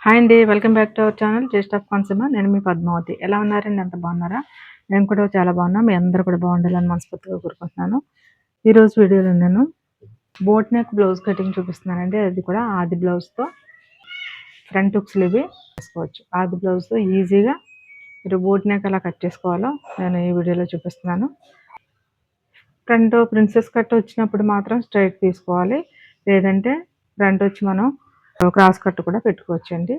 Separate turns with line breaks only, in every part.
Hi అండి. Welcome back to our channel taste of consumer. నేను మీ పద్మావతి. ఎలా ఉన్నారండి? అంత బాగున్నారా? నేను కూడా చాలా బాగున్నా. మీ అందరూ కూడా బాగుండాలని మనస్ఫూర్తిగా కోరుకుంటున్నాను. ఈరోజు వీడియోలో నేను బోట్ నెక్ బ్లౌజ్ కటింగ్ చూపిస్తున్నానండి. అది కూడా ఆది బ్లౌజ్తో ఫ్రంట్ హుక్స్లు ఇవి చేసుకోవచ్చు. ఆది బ్లౌజ్తో ఈజీగా మీరు బోట్ నెక్ ఎలా కట్ చేసుకోవాలో నేను ఈ వీడియోలో చూపిస్తున్నాను. ఫ్రంట్ ప్రిన్సెస్ కట్ వచ్చినప్పుడు మాత్రం స్ట్రైట్ తీసుకోవాలి. లేదంటే ఫ్రంట్ వచ్చి మనం క్రాస్ కట్ కూడా పెట్టుకోవచ్చండి.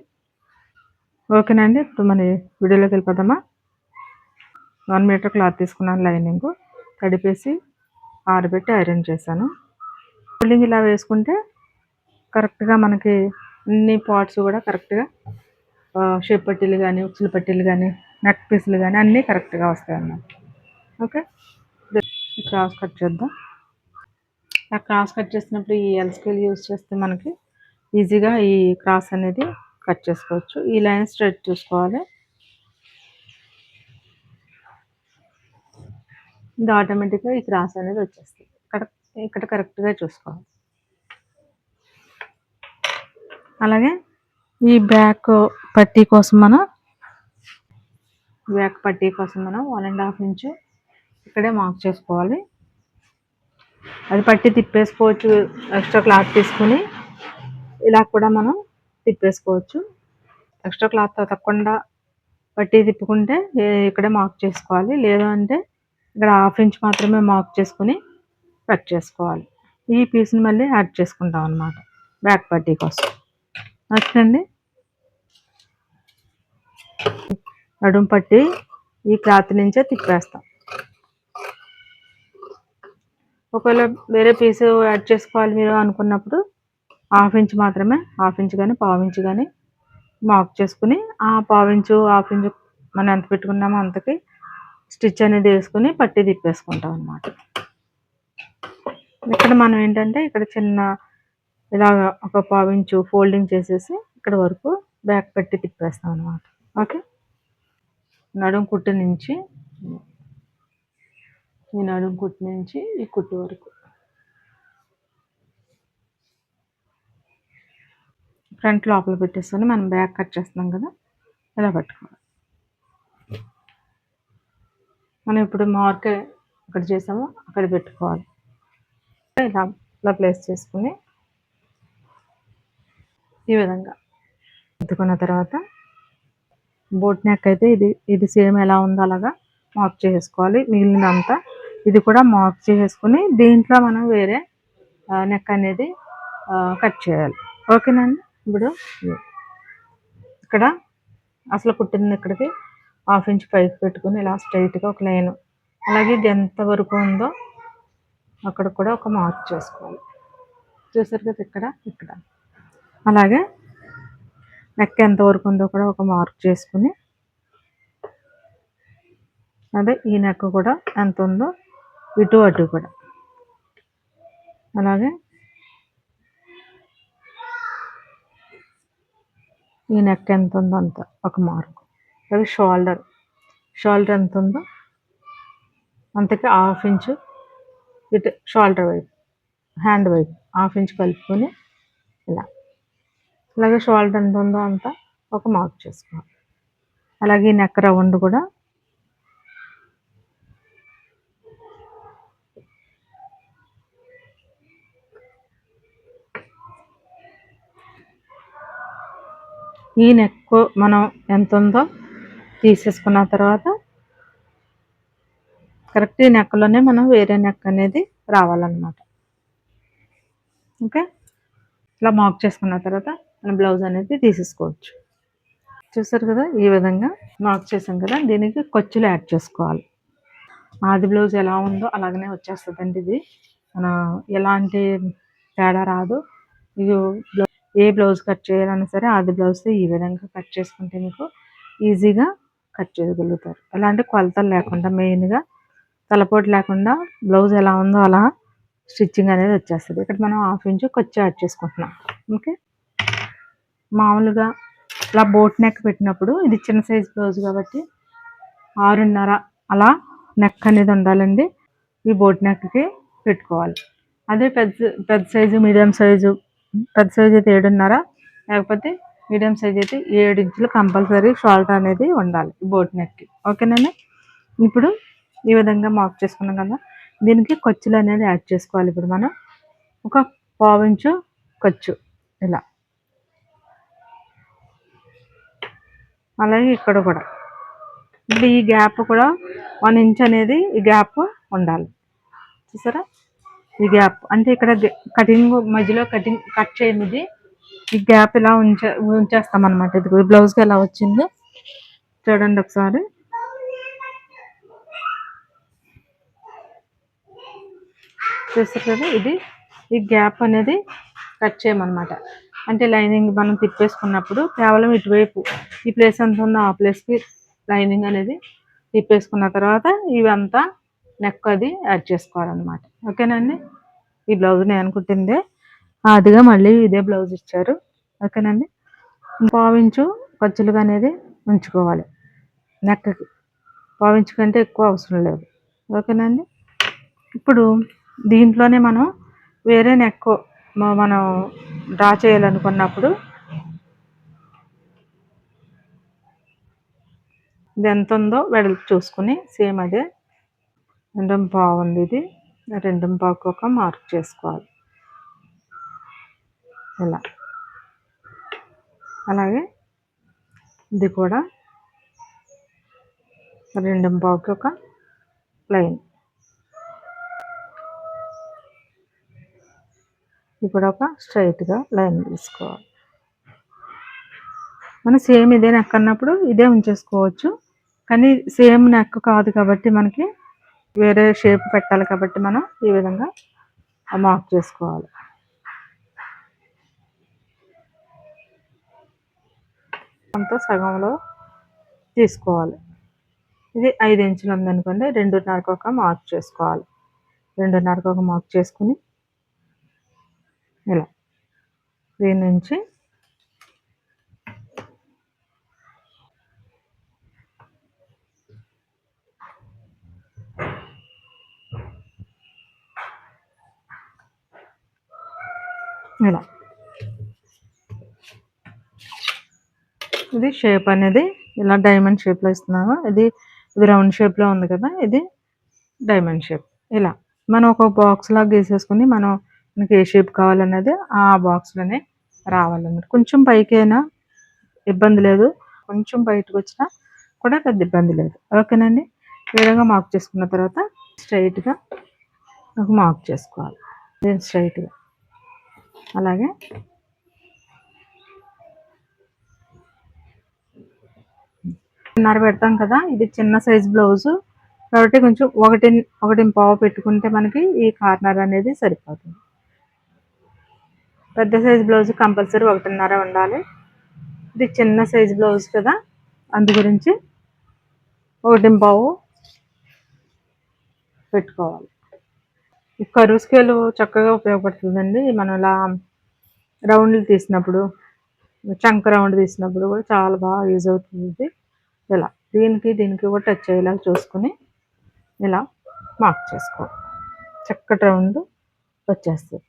ఓకేనండి. ఇప్పుడు మన వీడియోలోకి వెళ్ళిపోదామా. 1 మీటర్ క్లాత్ తీసుకున్నాను. లైనింగ్ తడిపేసి ఆరబెట్టి ఐరన్ చేశాను. ఫోల్డింగ్ ఇలా వేసుకుంటే కరెక్ట్గా మనకి అన్ని పార్ట్స్ కూడా కరెక్ట్గా షేప్ పట్టీలు కానీ, ఉక్సులు పట్టీలు కానీ, నెక్ పీసులు కానీ అన్నీ కరెక్ట్గా వస్తాయి అన్నమాట. ఓకే, క్రాస్ కట్ చేద్దాం. ఆ క్రాస్ కట్ చేసినప్పుడు ఈ ఎల్ స్కేల్ యూజ్ చేస్తే మనకి ఈజీగా ఈ క్రాస్ అనేది కట్ చేసుకోవచ్చు. ఈ లైన్ స్ట్రైట్ చూసుకోవాలి. ఇది ఆటోమేటిక్గా ఈ క్రాస్ అనేది వచ్చేస్తుంది. ఇక్కడ కరెక్ట్గా చూసుకోవాలి. అలాగే ఈ బ్యాక్ పట్టీ కోసం మనం 1.5 ఇంచు ఇక్కడే మార్క్ చేసుకోవాలి. అది పట్టీ తిప్పేసుకోవచ్చు. ఎక్స్ట్రా క్లాత్ తీసుకుని ఇలా కూడా మనం తిప్పేసుకోవచ్చు. ఎక్స్ట్రా క్లాత్ తప్పకుండా పట్టీ తిప్పుకుంటే ఇక్కడే మార్క్ చేసుకోవాలి. లేదు అంటే ఇక్కడ 1/2 ఇంచ్ మాత్రమే మార్క్ చేసుకుని కట్ చేసుకోవాలి. ఈ పీస్ని మళ్ళీ యాడ్ చేసుకుంటాం అన్నమాట బ్యాక్ పట్టీ కోసం. ఓకేనండి. నడుము పట్టి ఈ క్లాత్ నుంచే తిప్పేస్తాం. ఒకవేళ వేరే పీస్ యాడ్ చేసుకోవాలి మీరు అనుకున్నప్పుడు 1/2 ఇంచ్ మాత్రమే, 1/2 ఇంచ్ కానీ 1/4 ఇంచ్ కానీ మార్క్ చేసుకుని ఆ 1/4 ఇంచు 1/2 ఇంచు మనం ఎంత పెట్టుకున్నామో అంతకి స్టిచ్ అనేది వేసుకుని పట్టీ తిప్పేసుకుంటాం అన్నమాట. ఇక్కడ మనం ఏంటంటే ఇక్కడ చిన్న ఇలాగ ఒక 1/4 ఇంచు ఫోల్డింగ్ చేసేసి ఇక్కడ వరకు బ్యాక్ పట్టీ తిప్పేస్తాం అన్నమాట. ఓకే, నడుము కుట్టు నుంచి ఈ కుట్టు వరకు ఫ్రంట్ లోపల పెట్టేసుకొని మనం బ్యాక్ కట్ చేస్తున్నాం కదా, ఇలా పట్టుకోవాలి. మనం ఇప్పుడు మార్క్ అక్కడ చేసామో అక్కడ పెట్టుకోవాలి. ఇలా ప్లేస్ చేసుకుని ఈ విధంగా పెట్టుకున్న తర్వాత బోట్ నెక్ అయితే ఇది సేమ్ ఎలా ఉందో అలాగా మార్క్ చేసుకోవాలి. మిగిలినంతా ఇది కూడా మార్క్ చేసుకుని దీంట్లో మనం వేరే నెక్ అనేది కట్ చేయాలి. ఓకేనండి. ఇప్పుడు ఇక్కడ అసలు కుట్టింది ఇక్కడికి 1/2 ఇంచ్ పైకి పెట్టుకుని ఇలా స్ట్రైట్గా ఒక లైన్, అలాగే ఇది ఎంత వరకు ఉందో అక్కడ కూడా ఒక మార్క్ చేసుకోవాలి. చూసారు కదా, ఇక్కడ అలాగే నెక్ ఎంత వరకు ఉందో కూడా ఒక మార్క్ చేసుకుని, అదే ఈ నెక్ కూడా ఎంత ఉందో ఇటు అటు కూడా అలాగే ఈ నెక్ ఎంత ఉందో అంత ఒక మార్క్. అలాగే షోల్డర్ ఎంత ఉందో అంతకి 1/2 ఇంచు ఇటు షోల్డర్ వైపు, హ్యాండ్ వైపు 1/2 ఇంచ్ కలుపుకొని ఇలా, అలాగే షోల్డర్ ఎంత ఉందో అంతా ఒక మార్క్ చేసుకోవాలి. అలాగే ఈ నెక్ రౌండ్ కూడా ఈ నెక్ మనం ఎంత ఉందో తీసేసుకున్న తర్వాత కరెక్ట్ ఈ నెక్లోనే మనం వేరే నెక్ అనేది రావాలన్నమాట. ఓకే, ఇలా మార్క్ చేసుకున్న తర్వాత మనం బ్లౌజ్ అనేది తీసేసుకోవచ్చు. చూసారు కదా, ఈ విధంగా మార్క్ చేసాం కదా, దీనికి ఖర్చులు యాడ్ చేసుకోవాలి. ఆది బ్లౌజ్ ఎలా ఉందో అలాగనే వచ్చేస్తుందండి. ఇది మన ఎలాంటి తేడా రాదు. ఇది ఏ బ్లౌజ్ కట్ చేయాలన్నా సరే ఆది బ్లౌజ్తో ఈ విధంగా కట్ చేసుకుంటే మీకు ఈజీగా కట్ చేయగలుగుతారు. ఎలాంటి కొలతలు లేకుండా, మెయిన్గా తలపోటు లేకుండా బ్లౌజ్ ఎలా ఉందో అలా స్టిచ్చింగ్ అనేది వచ్చేస్తుంది. ఇక్కడ మనం 1/2 ఇంచు ఖర్చు యాడ్ చేసుకుంటున్నాం. ఓకే, మామూలుగా ఇలా బోట్ నెక్ పెట్టినప్పుడు ఇది చిన్న సైజ్ బ్లౌజ్ కాబట్టి 6.5 అలా నెక్ అనేది ఉండాలండి. ఈ బోట్ నెక్కి పెట్టుకోవాలి. అదే పెద్ద సైజు, మీడియం సైజు, పెద్ద సైజు అయితే 7.5, లేకపోతే మీడియం సైజ్ అయితే 7 ఇంచులు కంపల్సరీ షోల్డర్ అనేది ఉండాలి బోట్ నెక్కి. ఓకేనండి. ఇప్పుడు ఈ విధంగా మార్క్ చేసుకున్నాం కదా, దీనికి ఖర్చులు అనేది యాడ్ చేసుకోవాలి. ఇప్పుడు మనం ఒక పావించు ఖర్చు ఇలా, అలాగే ఇక్కడ కూడా ఇప్పుడు ఈ గ్యాప్ కూడా 1 ఇంచ్ అనేది ఈ గ్యాప్ ఉండాలి. చూసారా, ఈ గ్యాప్ అంటే ఇక్కడ కటింగ్ మధ్యలో కట్ చేయండి. ఈ గ్యాప్ ఇలా ఉంచేస్తాం అనమాట. ఇది బ్లౌజ్కి ఎలా వచ్చింది చూడండి ఒకసారి. చూస్తారు కదా, ఇది ఈ గ్యాప్ అనేది కట్ చేయమన్నమాట. అంటే లైనింగ్ మనం తిప్పేసుకున్నప్పుడు కేవలం ఇటువైపు ఈ ప్లేస్ ఎంత ఉందో ఆ ప్లేస్కి లైనింగ్ అనేది తిప్పేసుకున్న తర్వాత ఇవంతా నెక్ అది యాడ్ చేసుకోవాలన్నమాట. ఓకేనండి. ఈ బ్లౌజ్ నేను కుట్టిందే, అదిగా మళ్ళీ ఇదే బ్లౌజ్ ఇచ్చారు. ఓకేనండి. పావించు ఖర్చులుగా అనేది ఉంచుకోవాలి నెక్కి. పావించు కంటే ఎక్కువ అవసరం లేదు. ఓకేనండి. ఇప్పుడు దీంట్లోనే మనం వేరే నెక్ మనం డ్రా చేయాలనుకున్నప్పుడు ఇది ఎంత ఉందో వెడల్పు చూసుకుని సేమ్ అదే 2.5 ఉంది. ఇది 2.5కి ఒక మార్క్ చేసుకోవాలి ఇలా. అలాగే ఇది కూడా 2.5కి ఒక లైన్, ఇప్పుడు ఒక స్ట్రైట్గా లైన్ తీసుకోవాలి. మనం సేమ్ ఇదే నెక్ అన్నప్పుడు ఇదే ఉంచేసుకోవచ్చు, కానీ సేమ్ నెక్ కాదు కాబట్టి మనకి వేరే షేప్ పెట్టాలి కాబట్టి మనం ఈ విధంగా మార్క్ చేసుకోవాలి. అంతా సగంలో తీసుకోవాలి. ఇది 5 ఇంచులు ఉందనుకోండి, 2.5కి ఒక మార్క్ చేసుకోవాలి. 2.5కి ఒక మార్క్ చేసుకుని ఇలా దీని నుంచి ఇలా ఇది షేప్ అనేది ఇలా డైమండ్ షేప్లో ఇస్తున్నాము. ఇది రౌండ్ షేప్లో ఉంది కదా, ఇది డైమండ్ షేప్. ఇలా మనం ఒక బాక్స్ లాగా గీసేసుకుని మనకి ఏ షేప్ కావాలన్నది ఆ బాక్స్లోనే రావాలన్నమాట. కొంచెం పైకైనా ఇబ్బంది లేదు, కొంచెం బయటకు వచ్చినా కూడా పెద్ద ఇబ్బంది లేదు. ఓకేనండి. ఈ విధంగా మార్క్ చేసుకున్న తర్వాత స్ట్రైట్గా ఒక మార్క్ చేసుకోవాలి. దీన్ని స్ట్రైట్గా అలాగే పెడతాం కదా, ఇది చిన్న సైజ్ బ్లౌజు కాబట్టి కొంచెం 1.5 పెట్టుకుంటే మనకి ఈ కార్నర్ అనేది సరిపోతుంది. పెద్ద సైజ్ బ్లౌజ్ కంపల్సరీ 1.5 ఉండాలి. ఇది చిన్న సైజ్ బ్లౌజ్ కదా, అందు గురించి 1.5 పెట్టుకోవాలి. ఈ కరువు స్కేల్ చక్కగా ఉపయోగపడుతుందండి. మనం ఇలా రౌండ్లు తీసినప్పుడు, చంక రౌండ్ తీసినప్పుడు కూడా చాలా బాగా యూజ్ అవుతుంది. ఇలా దీనికి కూడా టచ్ అయ్యేలా చూసుకుని ఇలా మార్క్ చేసుకోవాలి. చక్కటి రౌండ్ వచ్చేస్తుంది.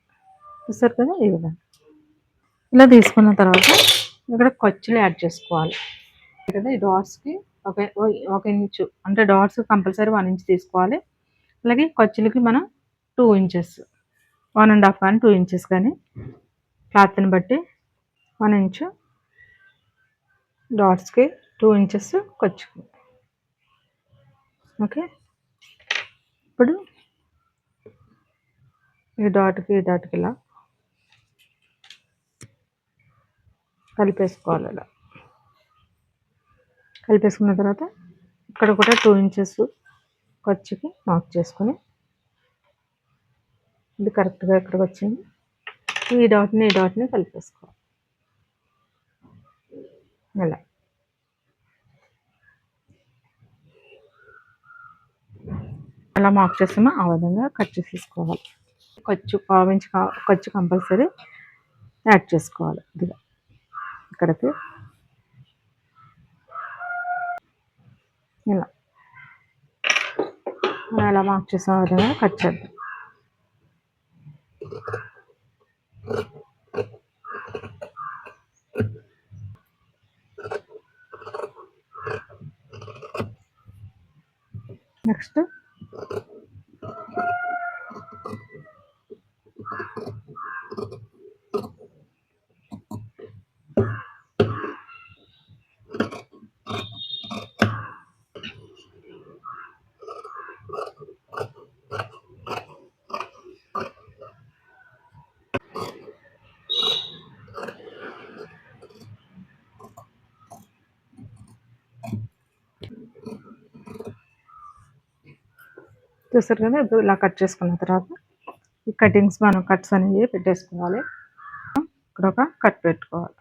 చూస్తారు కదా, ఈ విధంగా ఇలా తీసుకున్న తర్వాత ఇక్కడ ఖర్చులు యాడ్ చేసుకోవాలి కదా. ఈ డాట్స్కి ఒక ఇంచు, అంటే డాట్స్ కంపల్సరీ 1 ఇంచ్ తీసుకోవాలి. అలాగే ఖర్చులకి మనం 2 ఇంచెస్, 1.5 కానీ 2 ఇంచెస్ కానీ క్లాత్ని బట్టి 1 ఇంచు డాట్స్కి, 2 ఇంచెస్ ఖర్చుకి. ఓకే. ఇప్పుడు ఈ డాట్కి ఇలా కలిపేసుకోవాలి. ఇలా కలిపేసుకున్న తర్వాత ఇక్కడ కూడా 2 ఇంచెస్ ఖర్చుకి మార్క్ చేసుకుని ఇది కరెక్ట్గా ఇక్కడికి వచ్చింది. ఈ డాట్ని కలిపేసుకోవాలి. ఇలా ఎలా మార్క్ చేస్తామో ఆ విధంగా కట్ చేసేసుకోవాలి. ఖర్చు కంపల్సరీ యాడ్ చేసుకోవాలి. ఇదిగా ఇక్కడికి ఇలా మనం ఎలా మార్క్ చేసాం ఆ విధంగా కట్ చేద్దాం. నెక్స్ట్ చూసారు కదా. ఇప్పుడు ఇలా కట్ చేసుకున్న తర్వాత ఈ కటింగ్స్ మనం కట్స్ అనేవి పెట్టేసుకోవాలి. ఇక్కడ ఒక కట్ పెట్టుకోవాలి.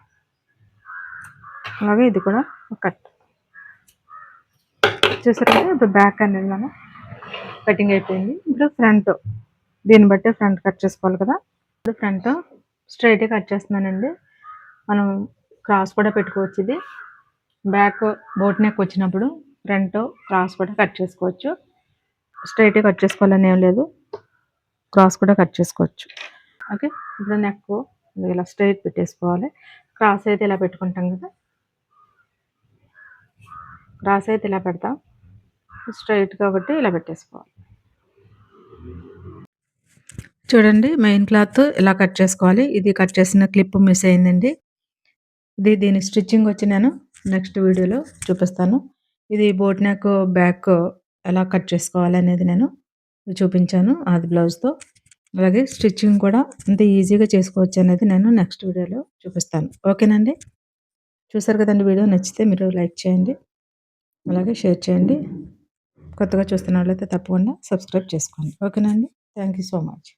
అలాగే ఇది కూడా ఒక కట్. చూసారు కదా. ఇప్పుడు బ్యాక్ అనేది మనం కటింగ్ అయిపోయింది. ఇప్పుడు ఫ్రంట్, దీన్ని బట్టి ఫ్రంట్ కట్ చేసుకోవాలి కదా. ఇప్పుడు ఫ్రంట్ స్ట్రైట్గా కట్ చేస్తున్నానండి. మనం క్రాస్ కూడా పెట్టుకోవచ్చు. ఇది బ్యాక్ బోట్ నెక్ వచ్చినప్పుడు ఫ్రంట్ క్రాస్ కూడా కట్ చేసుకోవచ్చు. స్ట్రైట్గా కట్ చేసుకోవాలని ఏం లేదు, క్రాస్ కూడా కట్ చేసుకోవచ్చు. ఓకే. ఇప్పుడు నెక్ ఇలా స్ట్రైట్ పెట్టేసుకోవాలి. క్రాస్ అయితే ఇలా పెట్టుకుంటాం కదా, క్రాస్ అయితే ఇలా పెడతాం, స్ట్రైట్ కాబట్టి ఇలా పెట్టేసుకోవాలి. చూడండి, మెయిన్ క్లాత్ ఇలా కట్ చేసుకోవాలి. ఇది కట్ చేసిన క్లిప్ మిస్ అయిందండి. దీని స్టిచ్చింగ్ వచ్చి నేను నెక్స్ట్ వీడియోలో చూపిస్తాను. ఇది బోట్ నెక్ బ్యాక్ ఎలా కట్ చేసుకోవాలి అనేది నేను చూపించాను అది బ్లౌజ్తో. అలాగే స్టిచ్చింగ్ కూడా అంత ఈజీగా చేసుకోవచ్చు అనేది నేను నెక్స్ట్ వీడియోలో చూపిస్తాను. ఓకేనండి. చూసారు కదండి. వీడియో నచ్చితే మీరు లైక్ చేయండి, అలాగే షేర్ చేయండి. కొత్తగా చూస్తున్న వాళ్ళైతే తప్పకుండా సబ్స్క్రైబ్ చేసుకోండి. ఓకేనండి. Thank you so much.